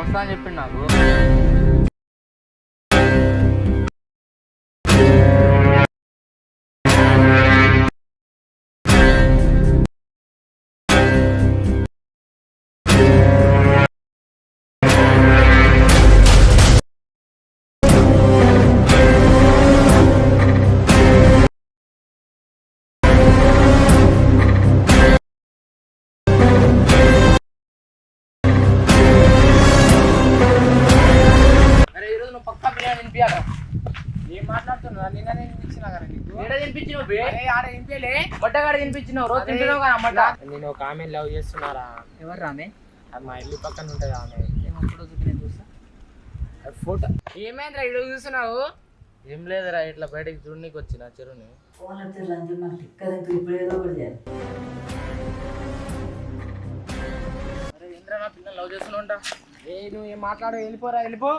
వస్తా అని చెప్పిండు నాకు. అరే ఈరోజు నువ్వు పక్కా బిర్యానీ తినిపియాలా? ఏం మాట్లాడుతున్నా? నిన్న నేను తినిపించినా కదా నీకు. ఏడ తినిపించినావు బే? అరే ఆడ తినిపించలే. బట్టగాడ తినిపించినావు, రోజు తింటున్నావు కదా అమ్మట. నేను ఒక ఆమె లవ్ చేస్తున్నారా? ఎవరు రామే? అది మా ఇల్లు పక్కన ఉంటుంది ఆమె. ఎప్పుడు చూపి నేను చూస్తా. అది ఫోటో. ఏమైందిరా ఇల్లు చూస్తున్నావు? ఏం లేదురా, ఇట్లా బయటకి చూడనీకి వచ్చిన చెరువుని. ఫోన్ వచ్చి రంజు నాకు టిక్కదంతా ఇప్పుడు ఏదో ఒకటి చేయాలి. అరే ఏంద్రా నా పిల్లలు లవ్ చేస్తున్నా ఉంటా. ఏ నువ్వు ఏం మాట్లాడు, వెళ్ళిపోరా వెళ్ళిపో.